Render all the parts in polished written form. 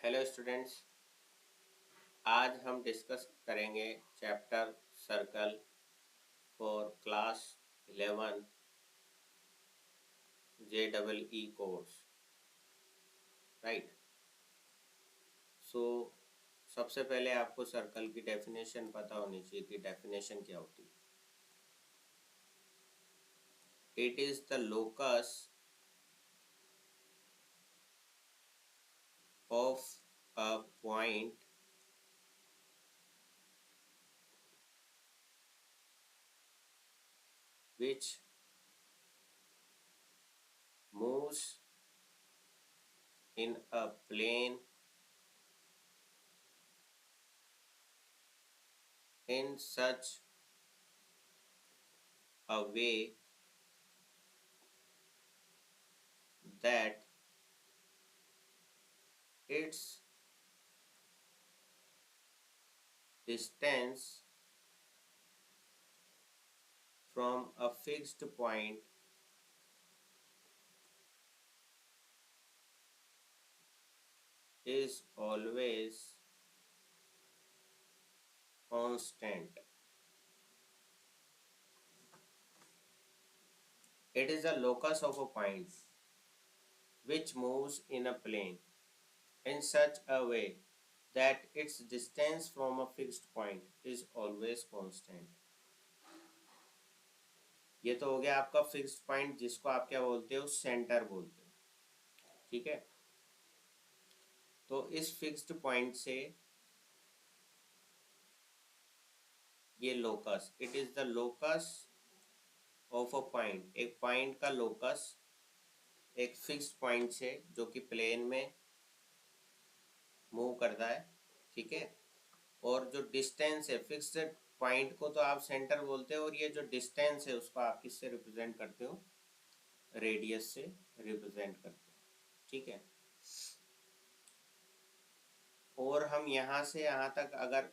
Hello students, आज हम discuss करेंगे chapter circle for class 11 JEE course. Right. So सबसे पहले आपको सर्कल की डेफिनेशन पता होनी चाहिए कि डेफिनेशन क्या होती है। It is the locus of a point which moves in a plane in such a way that its distance from a fixed point is always constant. It is the locus of a point which moves in a plane in such a way that its distance from a fixed point is always constant. ये तो हो गया आपका fixed point, जिसको आप क्या बोलते हो, सेंटर बोलते हो। ठीक है, तो इस फिक्स्ड पॉइंट से ये locus, it is the locus of a point, एक पॉइंट का लोकस एक फिक्स्ड पॉइंट से जो कि प्लेन में मूव करता है। ठीक है, और जो डिस्टेंस है फिक्स्ड पॉइंट को तो आप सेंटर बोलते हो, और ये जो डिस्टेंस है उसको आप किससे रिप्रेजेंट करते हो, रेडियस से रिप्रेजेंट करते हो। ठीक है, और हम यहाँ से यहाँ तक अगर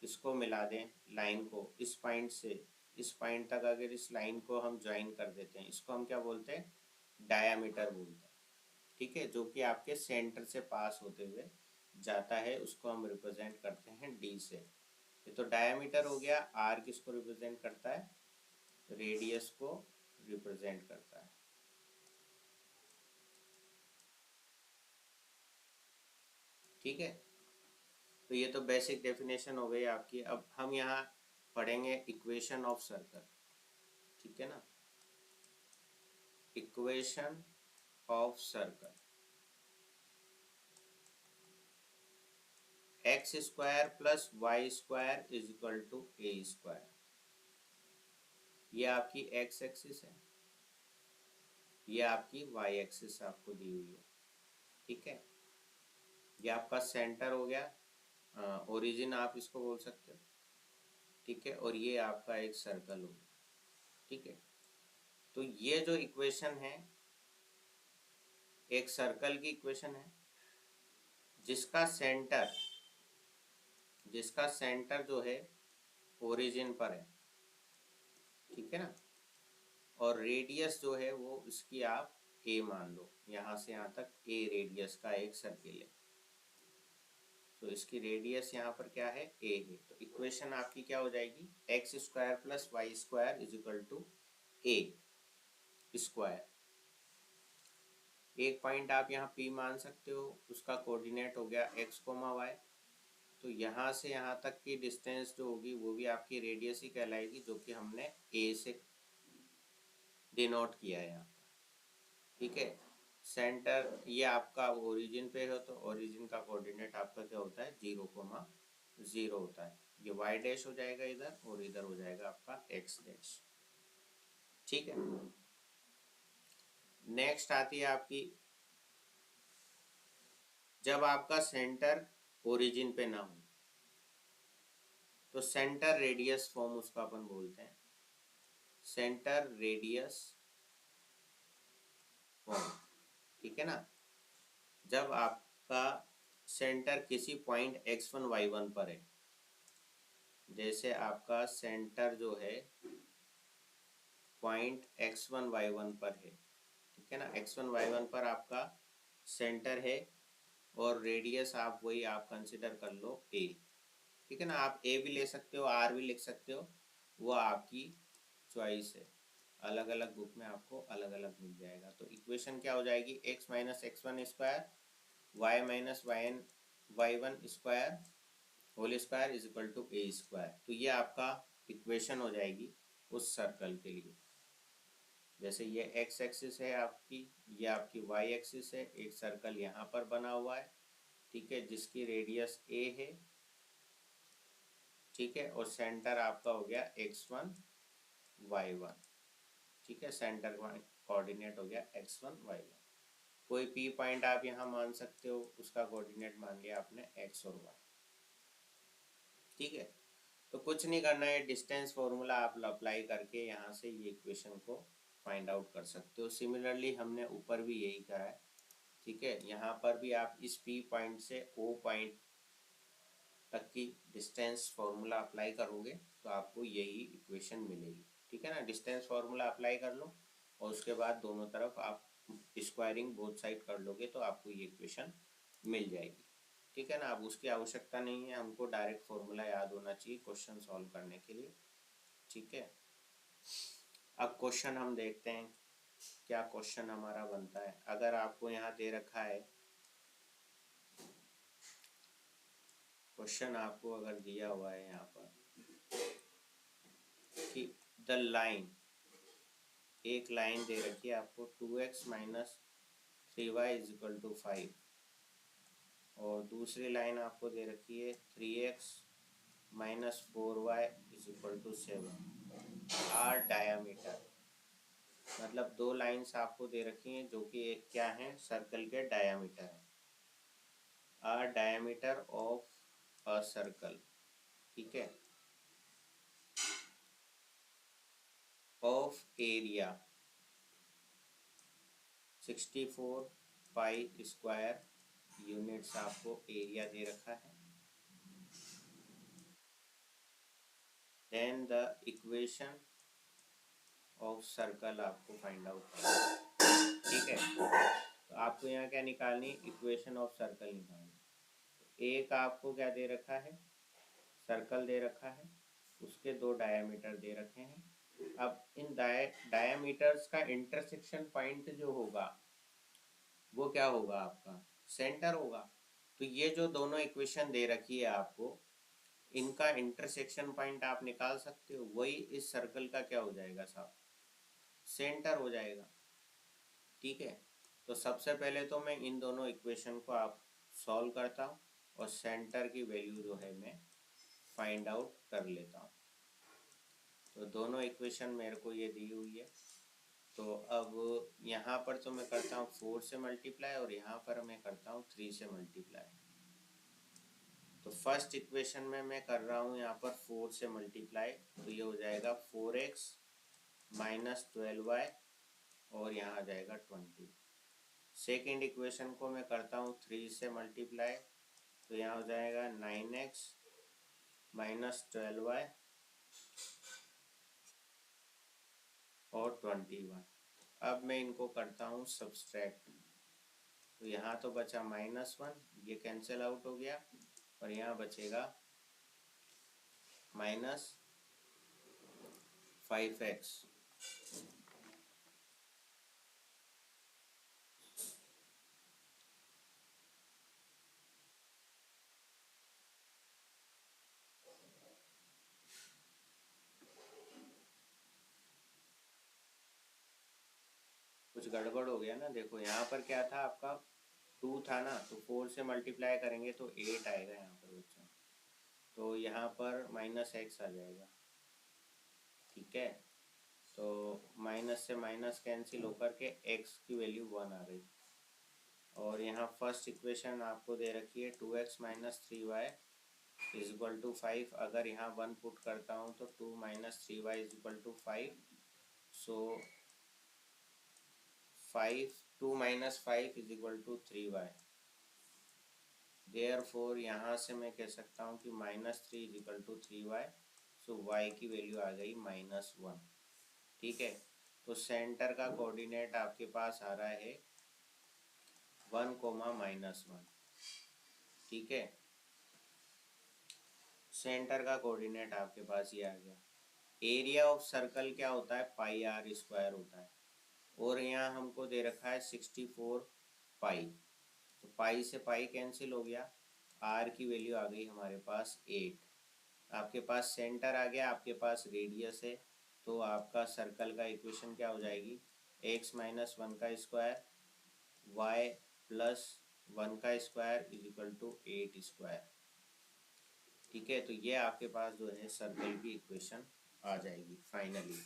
इसको मिला दें, लाइन को इस पॉइंट से इस पॉइंट तक अगर इस लाइन को हम ज्वाइन कर देते हैं, इसको हम क्या बोलते हैं, डायामीटर बोलते हैं। ठीक है, जो कि आपके सेंटर से पास होते हुए जाता है, उसको हम रिप्रेजेंट करते हैं डी से। ये तो डायामीटर हो गया। आर किसको रिप्रेजेंट करता है, रेडियस को रिप्रेजेंट करता है। ठीक है, तो ये तो बेसिक डेफिनेशन हो गई आपकी। अब हम यहाँ पढ़ेंगे इक्वेशन ऑफ सर्कल। ठीक है ना, equation of circle. X square plus y square is equal to a square. ये आपकी एक्स एक्सिस है, ये आपकी वाई एक्सिस आपको दी हुई है। ठीक है, ये आपका सेंटर हो गया, ओरिजिन आप इसको बोल सकते हो। ठीक है, और ये आपका एक सर्कल हो गया। ठीक है, तो ये जो इक्वेशन है एक सर्कल की इक्वेशन है, जिसका सेंटर जो है ओरिजिन पर है। ठीक है ना, और रेडियस जो है वो इसकी आप ए मान लो, यहाँ से यहाँ तक ए रेडियस का एक सर्किल है। तो इसकी रेडियस यहाँ पर क्या है, ए है। तो इक्वेशन आपकी क्या हो जाएगी, x square plus y square is equal to a square. एक पॉइंट आप यहाँ पी मान सकते हो, उसका कोऑर्डिनेट हो गया एक्स कोमा वाई। तो यहाँ से यहाँ तक की डिस्टेंस जो होगी वो भी आपकी रेडियस ही कहलाएगी, जो कि हमने ए से डिनोट किया है यहाँ। ठीक है, सेंटर ये आपका ओरिजिन पे हो, तो ओरिजिन का कोऑर्डिनेट आपका क्या होता है, 0,0 होता है। ये वाई डैश हो जाएगा इधर, और इधर हो जाएगा आपका एक्स डैश। ठीक है, नेक्स्ट आती है आपकी, जब आपका सेंटर ओरिजिन पे ना हो तो सेंटर रेडियस फॉर्म उसका अपन बोलते हैं, सेंटर रेडियस फॉर्म। ठीक है ना, जब आपका सेंटर किसी पॉइंट x1 y1 पर है, जैसे आपका सेंटर जो है पॉइंट x1 y1 पर है। ठीक है ना, x1 y1 पर आपका सेंटर है और रेडियस आप वही आप कंसिडर कर लो ए। ठीक है ना, आप ए भी ले सकते हो, आर भी लिख सकते हो, वो आपकी चॉइस है। अलग अलग बुक में आपको अलग अलग मिल जाएगा। तो इक्वेशन क्या हो जाएगी, x minus x one square y minus y one square whole square is equal to a square. तो ये आपका इक्वेशन हो जाएगी उस सर्कल के लिए। जैसे ये एक्स एक्सिस है आपकी, ये आपकी वाई एक्सिस है, एक सर्कल यहाँ पर बना हुआ है, ठीक है, जिसकी रेडियस ए है, ठीक है, और सेंटर आपका हो गया x1 y1, ठीक है, सेंटर कोऑर्डिनेट हो गया x1 y1। कोई पी पॉइंट आप यहाँ मान सकते हो, उसका कोऑर्डिनेट मान लिया आपने x और y, ठीक है। तो कुछ नहीं करना है, डिस्टेंस फॉर्मूला आप अप्लाई करके यहाँ से ये इक्वेशन को फाइंड आउट कर सकते हो। सिमिलरली हमने ऊपर भी यही करा है, ठीक है। यहाँ पर भी आप इस पी पॉइंट से ओ पॉइंट तक की डिस्टेंस फॉर्मूला अप्लाई करोगे तो आपको यही इक्वेशन मिलेगी, ठीक है ना। डिस्टेंस फॉर्मूला अप्लाई कर लो और उसके बाद दोनों तरफ आप स्क्वायरिंग बोथ साइड कर लोगे तो आपको ये इक्वेशन मिल जाएगी, ठीक है ना। अब उसकी आवश्यकता नहीं है, हमको डायरेक्ट फॉर्मूला याद होना चाहिए क्वेश्चन सॉल्व करने के लिए, ठीक है। अब क्वेश्चन हम देखते हैं क्या क्वेश्चन हमारा बनता है। अगर आपको यहाँ दे रखा है क्वेश्चन, आपको अगर दिया हुआ है यहाँ पर कि द लाइन, एक लाइन दे रखी है आपको 2x minus 3y is equal to 5, और दूसरी लाइन आपको दे रखी है 3x minus 4y is equal to 7 are diameter. मतलब दो लाइंस आपको दे रखी हैं जो कि एक क्या है, सर्कल के डायामीटर है। Are diameter of a circle, ठीक है, of area 64 pi square units आपको एरिया दे रखा है। Then the equation of circle आपको फाइंड आउट करना है, ठीक है। तो आपको यहाँ क्या निकालनी, इक्वेशन ऑफ सर्कल निकालनी। एक आपको क्या दे रखा है, सर्कल दे रखा है, उसके दो डायामीटर दे रखे हैं। अब इन डायामीटर्स का इंटरसेक्शन पॉइंट जो होगा वो क्या होगा, आपका सेंटर होगा। तो ये जो दोनों इक्वेशन दे रखी है आपको, इनका इंटरसेक्शन पॉइंट आप निकाल सकते हो, वही इस सर्कल का क्या हो जाएगा साहब, सेंटर हो जाएगा, ठीक है। तो सबसे पहले तो मैं इन दोनों इक्वेशन को आप सॉल्व करता हूँ और सेंटर की वैल्यू जो है मैं फाइंड आउट कर लेता हूँ। तो दोनों इक्वेशन मेरे को ये दी हुई है। तो अब यहाँ पर तो मैं करता हूँ 4 से मल्टीप्लाई और यहाँ पर मैं करता हूँ 3 से मल्टीप्लाई। तो फर्स्ट इक्वेशन में मैं कर रहा हूँ यहाँ पर 4 से मल्टीप्लाई, तो ये हो जाएगा 4x माइनस 12y और यहाँ आ जाएगा 20। सेकेंड इक्वेशन को मैं करता हूँ 3 से मल्टीप्लाई, तो यहाँ हो जाएगा 9x माइनस 12y और 21। अब मैं इनको करता हूँ सब्सट्रैक्ट, तो यहाँ तो बचा -1, ये कैंसिल आउट हो गया, और यहाँ बचेगा -5x। कुछ गड़बड़ हो गया ना, देखो यहाँ पर क्या था आपका 2 था ना, तो 4 से मल्टीप्लाई करेंगे तो 8 आएगा यहाँ पर बच्चों, तो यहाँ पर -x आ जाएगा, ठीक है। तो माइनस से माइनस कैंसिल होकर के x की वैल्यू 1 आ गई। और यहाँ फर्स्ट इक्वेशन आपको दे रखी है 2x minus 3y is equal to 5। अगर यहाँ 1 पुट करता हूँ तो 2 minus 3y is equal to 5। So 2 minus 5 is equal to 3y। Therefore यहाँ से मैं कह सकता हूँ कि -3 is equal to 3y। So y की वैल्यू आ गई -1, ठीक है। तो सेंटर का कोऑर्डिनेट आपके पास आ रहा है 1, -1। ठीक है। सेंटर का कोऑर्डिनेट आपके पास ये आ गया। एरिया ऑफ सर्कल क्या होता है, पाई आर स्क्वायर होता है, और यहाँ हमको दे रखा है 64 पाई, तो पाई से पाई कैंसिल हो गया, आर की वैल्यू आ गई हमारे पास 8। आपके पास सेंटर आ गया, आपके पास रेडियस है, तो आपका सर्कल का इक्वेशन क्या हो जाएगी, x-1 का स्क्वायर y प्लस 1 का square is equal to 8 square. ठीक है, तो ये आपके पास जो है सर्कल की इक्वेशन आ जाएगी फाइनली।